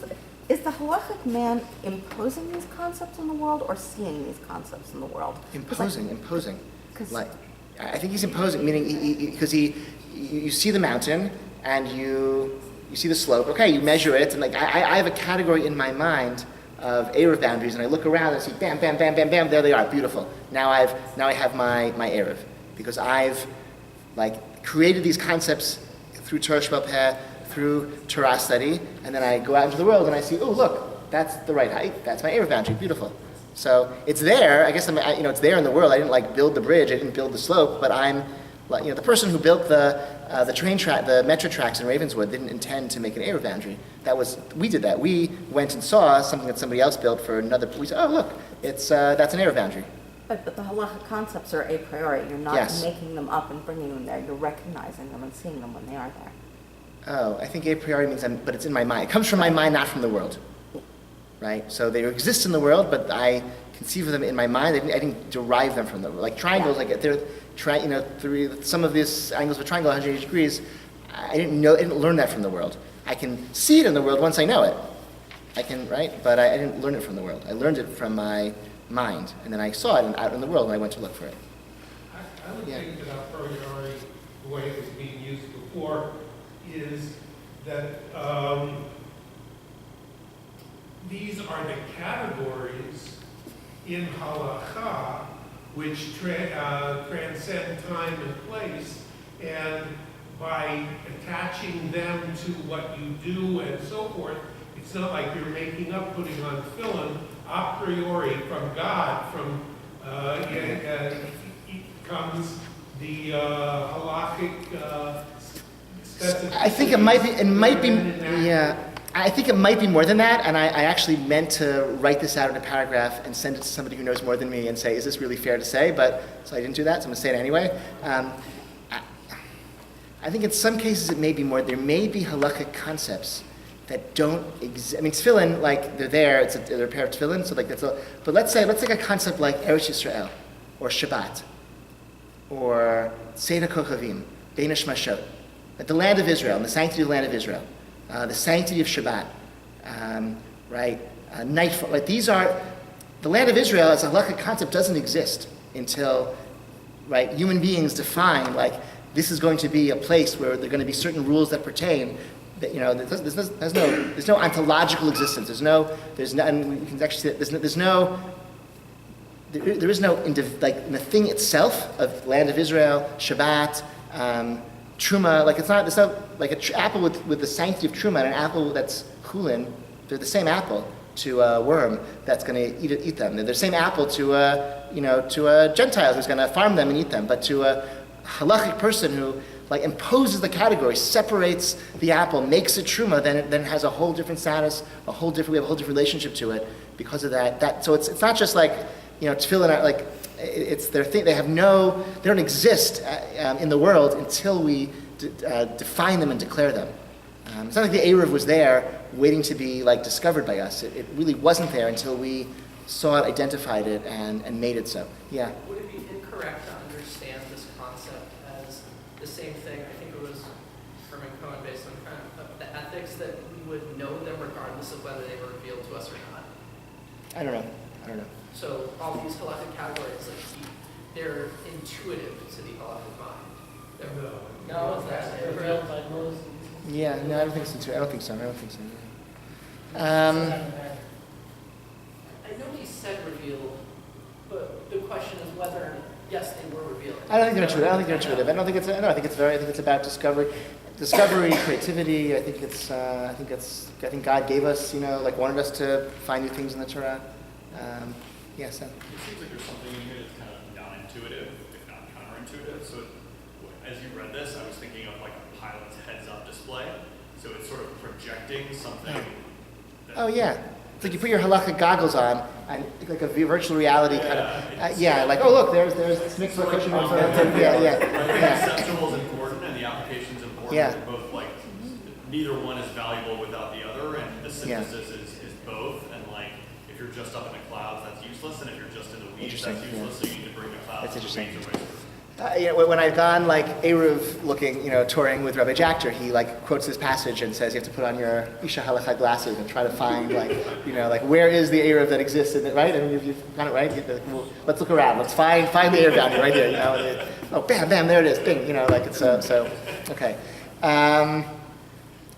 Speaker 7: the halachic man imposing these concepts in the world or seeing these concepts in the world?
Speaker 1: Imposing. I think he's imposing, meaning because you see the mountain and you see the slope. Okay, you measure it, and I have a category in my mind of Erev boundaries, and I look around and I see bam, bam, bam, bam, bam. There they are, beautiful. Now I have my Erev because I've created these concepts through Torah Sheba'al Peh, through Torah study, and then I go out into the world and I see, oh look, that's the right height. That's my Erev boundary, beautiful. So it's there. I guess it's there in the world. I didn't build the bridge. I didn't build the slope, but I'm the person who built the train track, the metro tracks in Ravenswood didn't intend to make an Erev boundary. We did that. We went and saw something that somebody else built for another. We said, oh look, that's an Erev boundary.
Speaker 7: But the halachic concepts are a priori. You're not making them up and bringing them there. You're recognizing them and seeing them when they are there.
Speaker 1: Oh, I think a priori means but it's in my mind. It comes from my mind, not from the world. Right? So they exist in the world, but I conceive of them in my mind. I didn't derive them from the world. Like triangles, some of these angles of a triangle, 180 degrees, I didn't learn that from the world. I can see it in the world once I know it. But I didn't learn it from the world. I learned it from my mind, and then I saw it out in the world, and I went to look for it.
Speaker 8: I would think that a priori, the way it was being used before, is that these are the categories in halakha which transcend time and place, and by attaching them to what you do and so forth, it's not like you're making up, putting on tefillin a priori from God. From comes the halachic.
Speaker 1: I think it might be. Yeah. I think it might be more than that, and I actually meant to write this out in a paragraph and send it to somebody who knows more than me and say, is this really fair to say? So I didn't do that, so I'm going to say it anyway. I think in some cases it may be more. There may be halakhic concepts that don't exist. I mean, tefillin, they're there, they're a pair of tefillin, so that's all. But let's take a concept like Eretz Yisrael, or Shabbat, or Seder Kochavim, Bein Hashmashot, the land of Israel, and the sanctity of the land of Israel. The sanctity of Shabbat, nightfall. These are the land of Israel as a halakhic concept doesn't exist until, right, human beings define, like, this is going to be a place where there are going to be certain rules that pertain. That, there's no ontological existence. And we can actually say there is no in the thing itself of land of Israel, Shabbat, Truma. Like there's no like an apple with the sanctity of Truma and an apple that's chulin. They're the same apple to a worm that's going to eat them. They're the same apple to a Gentile who's going to farm them and eat them. But to a halachic person who like imposes the category, separates the apple, makes it truma, then it has a whole different status, we have a whole different relationship to it because of that. So it's not just like tefillin, like it's their thing. They don't exist in the world until we define them and declare them. It's not like the Eruv was there waiting to be like discovered by us. It really wasn't there until we saw it, identified it, and made it so. Yeah.
Speaker 6: Would it be incorrect to understand this concept as the same thing? I think it was Herman Cohen based on kind of the ethics that we would know them regardless of whether they were revealed to us or not.
Speaker 1: I don't know.
Speaker 6: So all these halakhic categories, like they're intuitive to the halakhic mind.
Speaker 4: No, it's not revealed by Moses.
Speaker 1: Yeah, no, I don't think so.
Speaker 6: I know he said revealed, but the question is whether, yes, they were revealed.
Speaker 1: I don't think they're intuitive. I think it's about discovery, creativity. I think God gave us, wanted us to find new things in the Torah. Yes.
Speaker 3: It seems like there's something in here that's kind of non-intuitive, if not counterintuitive. So as you read this, I was thinking of like a pilot's heads-up display. So it's sort of projecting something.
Speaker 1: Oh yeah. It's like you put your halakhic goggles on, and like a virtual reality kind of. Like, oh look, there's this mixed location.
Speaker 3: Conceptual is important, and the application is important.
Speaker 1: Yeah.
Speaker 3: They're both like neither one is valuable without the other, and the synthesis is both. And like if you're just up in the clouds, that's useless, and if you're just in the weeds, that's useless. So you need to bring the clouds.
Speaker 1: That's
Speaker 3: to
Speaker 1: interesting.
Speaker 3: the weeds.
Speaker 1: When I've gone like Eruv looking, touring with Rabbi Jachter, he like quotes this passage and says you have to put on your Isha Halacha glasses and try to find like where is the Eruv that exists in it, right? I mean, you've got it right. Let's look around. Let's find the Eruv down here, right there. Oh, bam, there it is. Bing. Like it's so. Okay.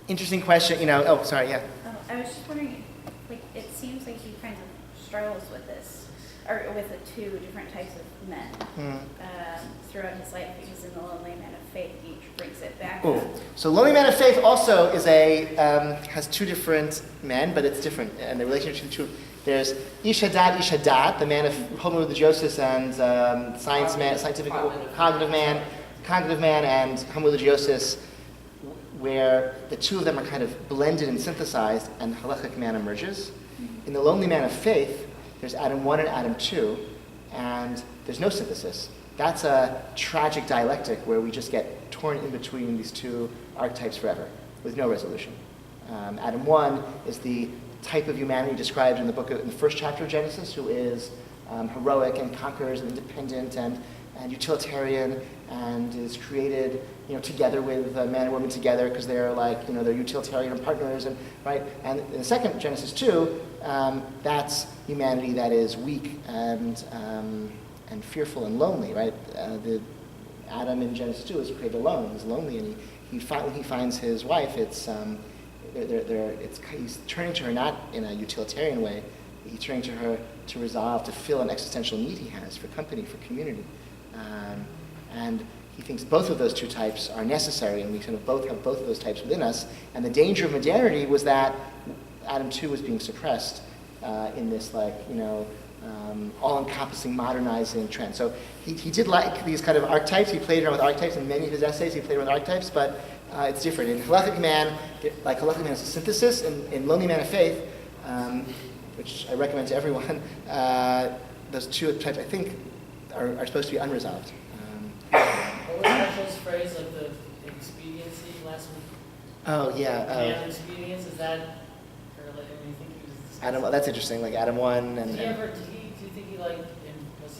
Speaker 1: Interesting question. Oh, sorry. Yeah.
Speaker 9: I was just wondering, like, it seems like he kind of struggles with this, or with the two different types of men throughout his life, because in the Lonely Man of Faith, he brings it back.
Speaker 1: Ooh. So Lonely Man of Faith also is has two different men, but it's different, and the relationship between two. There's Ish Hadat, the man of homo religiosus and cognitive man, and homo religiosus, where the two of them are kind of blended and synthesized, and the halachic man emerges. In the Lonely Man of Faith, there's Adam 1 and Adam 2, and there's no synthesis. That's a tragic dialectic where we just get torn in between these two archetypes forever, with no resolution. Adam 1 is the type of humanity described in the first chapter of Genesis, who is heroic and conquers and independent and utilitarian, and is created, together with man and woman together because they're like, they're utilitarian partners, and right. And in the second Genesis 2, that's humanity that is weak and fearful and lonely, right? The Adam in Genesis 2 is created alone. He's lonely, and when he finds his wife, he's turning to her not in a utilitarian way. He's turning to her to resolve to fill an existential need he has for company, for community, and he thinks both of those two types are necessary, and we kind of both have both of those types within us. And the danger of modernity was that Adam 2 was being suppressed in this all-encompassing, modernizing trend. So he did like these kind of archetypes. He played around with archetypes in many of his essays. He played around with archetypes, but it's different. In Halachic Man, Halachic Man is a synthesis. In Lonely Man of Faith, which I recommend to everyone, those two types, I think, are supposed to be unresolved.
Speaker 4: What was Heschel's phrase, like the expediency last week?
Speaker 1: Oh, yeah.
Speaker 4: Man expedience, is that, or like, you think he was...
Speaker 1: Adam, that's interesting, like Adam 1 and...
Speaker 4: do you think he was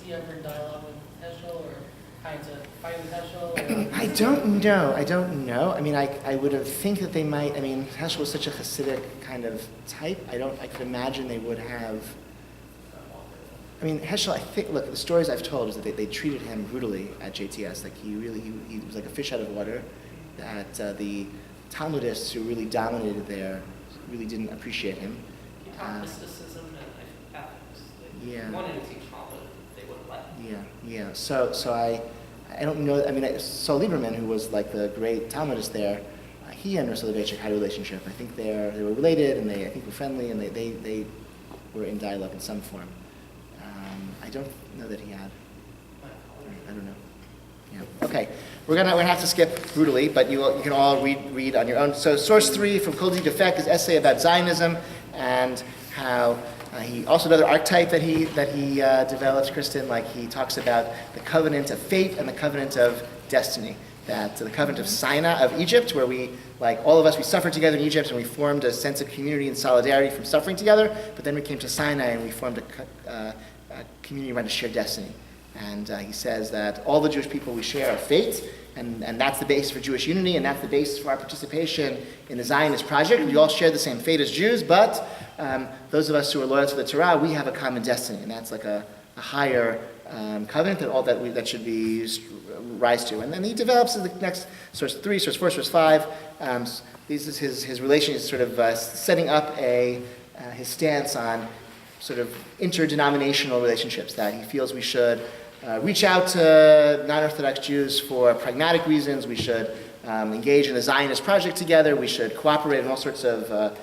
Speaker 4: he ever in dialogue with Heschel, or kind of fight with Heschel? Or?
Speaker 1: I don't know. I mean, I would have think that they might. I mean, Heschel was such a Hasidic kind of type. I could imagine they would have I mean, Heschel, I think, look, the stories I've told is that they treated him brutally at JTS. Like he was like a fish out of water. That the Talmudists who really dominated there really didn't appreciate him.
Speaker 6: He taught mysticism and ethics.
Speaker 1: Yeah.
Speaker 6: They wanted to teach Talmud, they wouldn't let him.
Speaker 1: Yeah. So I don't know. I mean, Saul Lieberman, who was like the great Talmudist there, he and Soloveitchik had a relationship. I think they were related, and I think were friendly, and they were in dialogue in some form. I don't know that he had. I don't know. Yeah. Okay, we're gonna have to skip brutally, but you can all read on your own. So source 3 from Kol Defect is essay about Zionism and how he also another archetype that he develops, Kristen. Like he talks about the covenant of fate and the covenant of destiny. That the covenant of Sinai of Egypt, where we, like all of us, we suffered together in Egypt and we formed a sense of community and solidarity from suffering together. But then we came to Sinai and we formed a community around a shared destiny. And he says that all the Jewish people we share are fate, and that's the basis for Jewish unity, and that's the basis for our participation in the Zionist project. We all share the same fate as Jews, but those of us who are loyal to the Torah, we have a common destiny, and that's like a higher covenant that should be rise to. And then he develops in the next source 3, source 4, source 5. This is his relation is sort of setting up his stance on sort of interdenominational relationships, that he feels we should reach out to non-Orthodox Jews for pragmatic reasons. We should engage in the Zionist project together. We should cooperate in all sorts of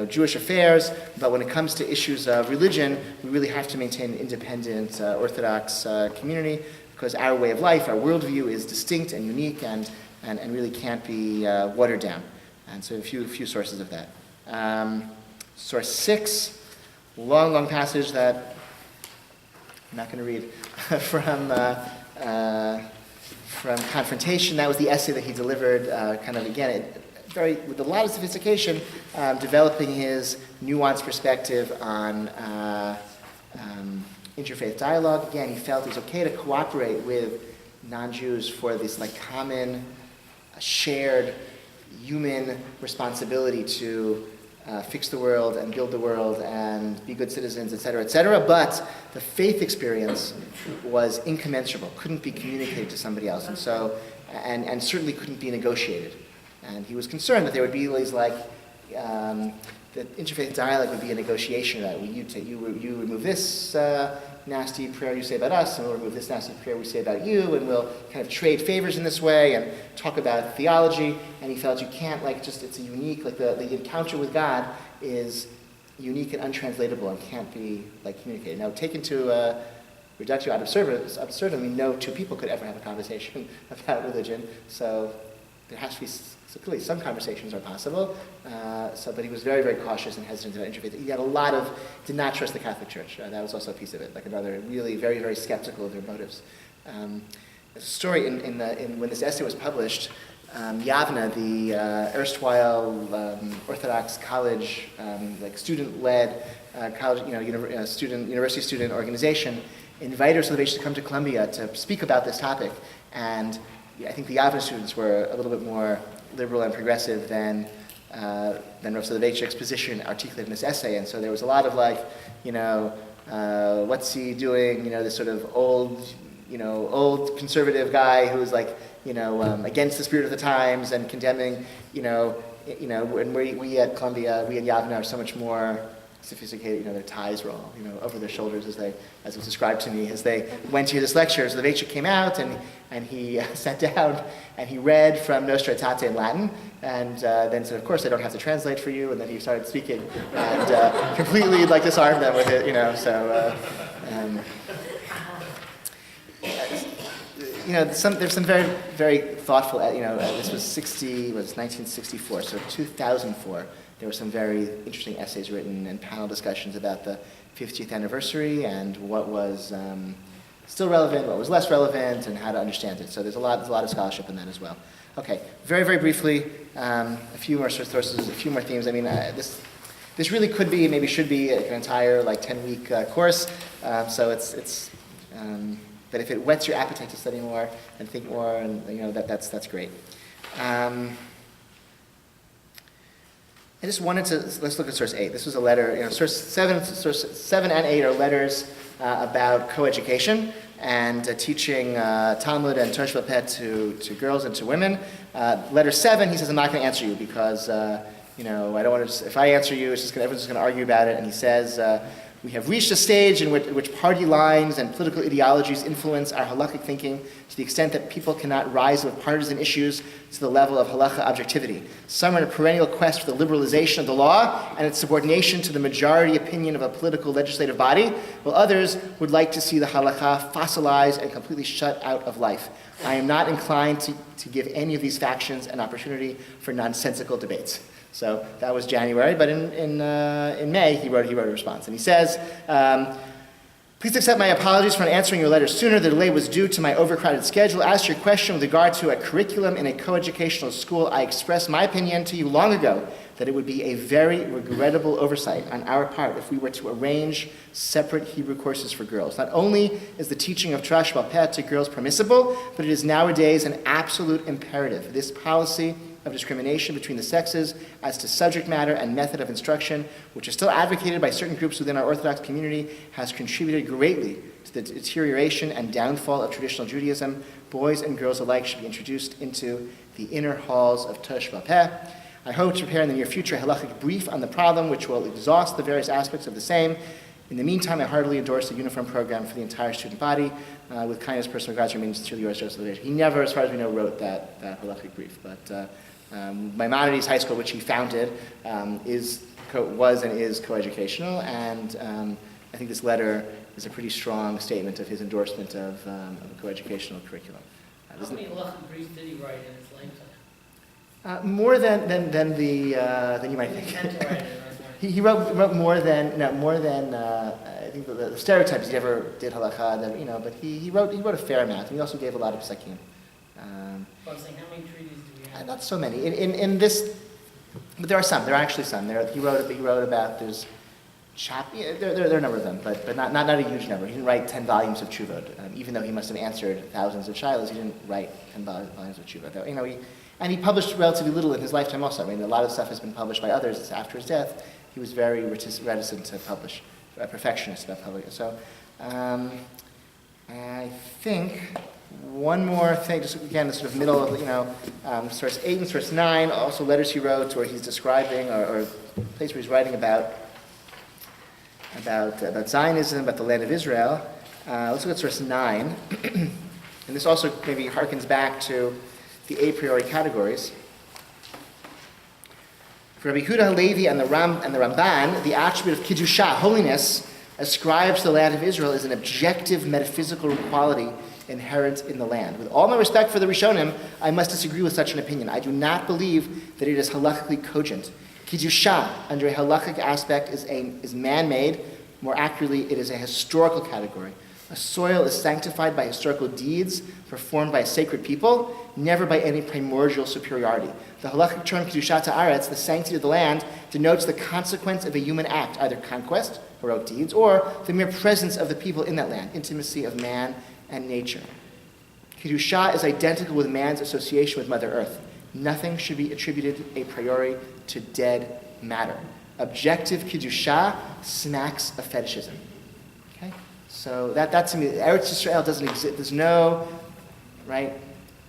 Speaker 1: Jewish affairs. But when it comes to issues of religion, we really have to maintain an independent Orthodox community, because our way of life, our worldview is distinct and unique and really can't be watered down. And so a few sources of that. Source 6, long passage that I'm not going to read, from Confrontation. That was the essay that he delivered, with a lot of sophistication, developing his nuanced perspective on interfaith dialogue. Again, he felt it was okay to cooperate with non-Jews for this common, shared human responsibility to fix the world and build the world and be good citizens, et cetera, but the faith experience was incommensurable, couldn't be communicated to somebody else, and so, and certainly couldn't be negotiated. And he was concerned that there would be these that interfaith dialogue would be a negotiation, that you remove this nasty prayer you say about us, and we'll remove this nasty prayer we say about you, and we'll kind of trade favors in this way and talk about theology. And he felt you can't it's a unique, the encounter with God is unique and untranslatable and can't be communicated. Now, taken to reductio ad absurdum, we know two people could ever have a conversation about religion, so there has to be. So clearly some conversations are possible, but he was very, very cautious and hesitant about interfaith. He had did not trust the Catholic Church. That was also a piece of it, another really very, very skeptical of their motives. There's a story in when this essay was published, Yavna, the erstwhile Orthodox college, student-led college, university student organization, invited Soloveitchik to come to Columbia to speak about this topic. And I think the Yavna students were a little bit more liberal and progressive than Rav Soloveitchik's position articulated in this essay, and so there was a lot of what's he doing? This sort of old conservative guy who was against the spirit of the times and condemning, and we at Columbia, we at Yavna are so much more sophisticated. Their ties were all over their shoulders as it was described to me as they went to hear this lecture. So the Soloveitchik came out and he sat down and he read from Nostra Aetate in Latin, and then said, "Of course, I don't have to translate for you." And then he started speaking and completely disarmed them with it. There's some very, very thoughtful. This was 1964, so 2004. There were some very interesting essays written and panel discussions about the 50th anniversary and what was still relevant, what was less relevant, and how to understand it. So there's a lot of scholarship in that as well. Okay, very, very briefly, a few more sources, a few more themes. I mean, this really could be, maybe should be, an entire 10-week course. So it's but if it whets your appetite to study more and think more, and that's great. I just wanted to, let's look at source 8. This was a letter, source 7 and 8 are letters about coeducation and teaching Talmud and Torah Pet to girls and to women. Letter 7, he says, I'm not going to answer you because, I don't want to, if I answer you, everyone's just going to argue about it. And he says, we have reached a stage in which party lines and political ideologies influence our halakhic thinking to the extent that people cannot rise with partisan issues to the level of halakha objectivity. Some are in a perennial quest for the liberalization of the law and its subordination to the majority opinion of a political legislative body, while others would like to see the halakha fossilized and completely shut out of life. I am not inclined to give any of these factions an opportunity for nonsensical debates. So that was January, but in May he wrote a response, and he says, please accept my apologies for not answering your letter sooner. The delay was due to my overcrowded schedule. As to your question with regard to a curriculum in a coeducational school, I expressed my opinion to you long ago that it would be a very regrettable oversight on our part if we were to arrange separate Hebrew courses for girls. Not only is the teaching of Torah Sheba'al Peh to girls permissible, but it is nowadays an absolute imperative. This policy of discrimination between the sexes as to subject matter and method of instruction, which is still advocated by certain groups within our Orthodox community, has contributed greatly to the deterioration and downfall of traditional Judaism. Boys and girls alike should be introduced into the inner halls of Torah Sheba'al Peh. I hope to prepare in the near future a halachic brief on the problem, which will exhaust the various aspects of the same. In the meantime, I heartily endorse a uniform program for the entire student body. With kindness, personal regards, remains sincerely yours, Joseph Soloveitchik. He never, as far as we know, wrote that halachic brief, but Maimonides High School, which he founded, was and is coeducational, and I think this letter is a pretty strong statement of his endorsement of a coeducational curriculum.
Speaker 4: How many halachic briefs did he write in his lifetime?
Speaker 1: More than you might
Speaker 4: He
Speaker 1: think.
Speaker 4: intended to write it, right?
Speaker 1: He wrote more than I think the stereotypes he never did halakha, but he wrote a fair amount. And he also gave a lot of psakim.
Speaker 4: I was saying, how many treaties do we have?
Speaker 1: Not so many. In this, but there are some. There are actually some. He wrote about there are a number of them, but not a huge number. He didn't write 10 volumes of Tshuvot, even though he must have answered thousands of shilas. He didn't write 10 volumes of Tshuvot. And he published relatively little in his lifetime also. I mean, a lot of stuff has been published by others after his death. He was very reticent to publish, a perfectionist about publishing. So I think one more thing, just again, the sort of middle of, source 8 and source 9, also letters he wrote where he's describing, or a place where he's writing about Zionism, about the land of Israel. Let's look at source 9. And this also maybe harkens back to the a priori categories. For Rabbi Yehuda Halevi and the Ramban, the attribute of Kiddusha, holiness, ascribes to the land of Israel is an objective metaphysical quality inherent in the land. With all my respect for the Rishonim, I must disagree with such an opinion. I do not believe that it is halakhically cogent. Kiddusha, under a halakhic aspect, is man-made. More accurately, it is a historical category. A soil is sanctified by historical deeds performed by a sacred people, never by any primordial superiority. The halachic term Kiddushat Haaretz, the sanctity of the land, denotes the consequence of a human act, either conquest, heroic deeds, or the mere presence of the people in that land, intimacy of man and nature. Kiddusha is identical with man's association with Mother Earth. Nothing should be attributed a priori to dead matter. Objective Kiddusha smacks of fetishism. Okay? So that to me, Eretz Yisrael doesn't exist. There's no, right,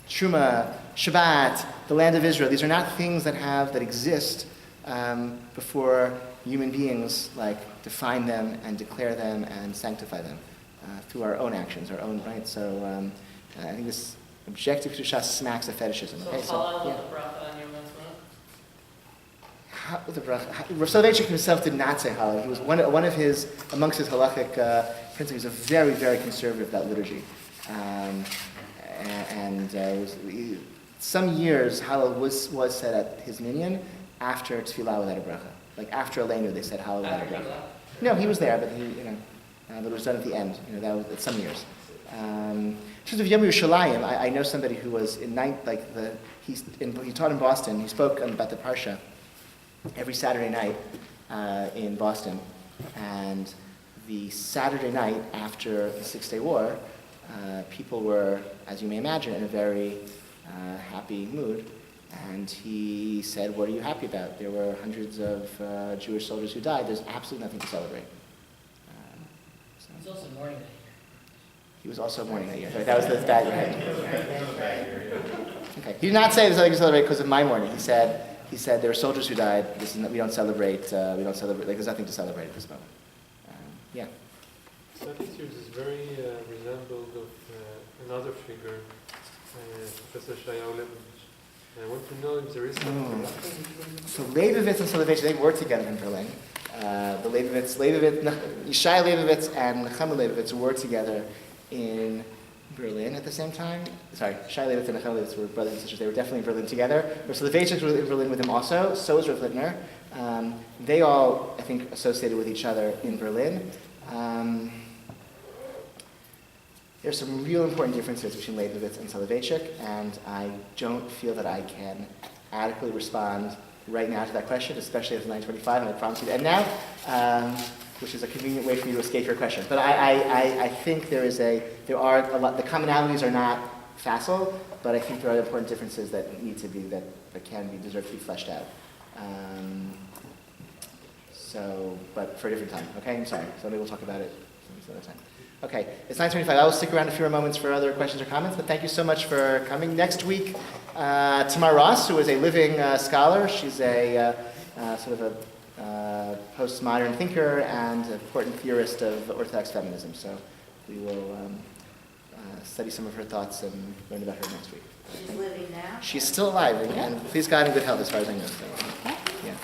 Speaker 1: Truma, Shabbat, the land of Israel. These are not things that exist before human beings define them and declare them and sanctify them through our own actions, our own, right? So I think this objective Kedusha smacks of fetishism.
Speaker 6: So
Speaker 1: Okay,
Speaker 6: halal
Speaker 1: yeah.
Speaker 6: with the bracha on your mitzvah?
Speaker 1: With the bracha. Soloveitchik himself did not say halal. He was one of his, amongst his halachic principles, he was very, very conservative about liturgy. Some years halal was said at his minyan after tefillah without a bracha. Like after Aleinu, they said halal without a bracha. No, he was there, but but it was done at the end. That was at some years. In terms of Yom Yerushalayim, I know somebody who was he taught in Boston. He spoke about the parsha every Saturday night in Boston, and the Saturday night after the 6-Day War, people were, as you may imagine, in a very happy mood. And he said, "What are you happy about? There were hundreds of Jewish soldiers who died. There's absolutely nothing to celebrate."
Speaker 4: So also mourning that year.
Speaker 1: He was also mourning that year. That was the bad year. Okay. He did not say this is celebrate because of my mourning. He said there are soldiers who died. This is not, we don't celebrate. Like there's nothing to celebrate at this moment. Yeah.
Speaker 10: Attitudes is very resembled of another figure, Professor Shayaw Lebovich. I want to know if there is some connection between them.
Speaker 1: So Leibovitz and Soloveitchik, they worked together in Berlin. The Yishai Leibovitz and Nechama Leibovitz worked together in Berlin at the same time. Sorry, Yishai Leibovitz and Nechama Leibovitz were brothers and sisters. They were definitely in Berlin together. But Soloveitchik was in Berlin with him also. So was Rav Littner. They all, I think, associated with each other in Berlin. There's some real important differences between Leibovitz and Soloveitchik, and I don't feel that I can adequately respond right now to that question, especially at 9:25, and I promise you to end now, which is a convenient way for you to escape your question. But I think there are a lot, the commonalities are not facile, but I think there are important differences that need to be, that deserve to be fleshed out. But for a different time, okay? I'm sorry. So maybe we'll talk about it some other time. Okay, it's 9:25. I will stick around a few more moments for other questions or comments, but thank you so much for coming. Next week, Tamar Ross, who is a living scholar. She's a sort of a postmodern thinker and an important theorist of Orthodox feminism. So we will study some of her thoughts and learn about her next week.
Speaker 2: She's living now?
Speaker 1: She's still alive, and please God in good health as far as I know. So, yeah.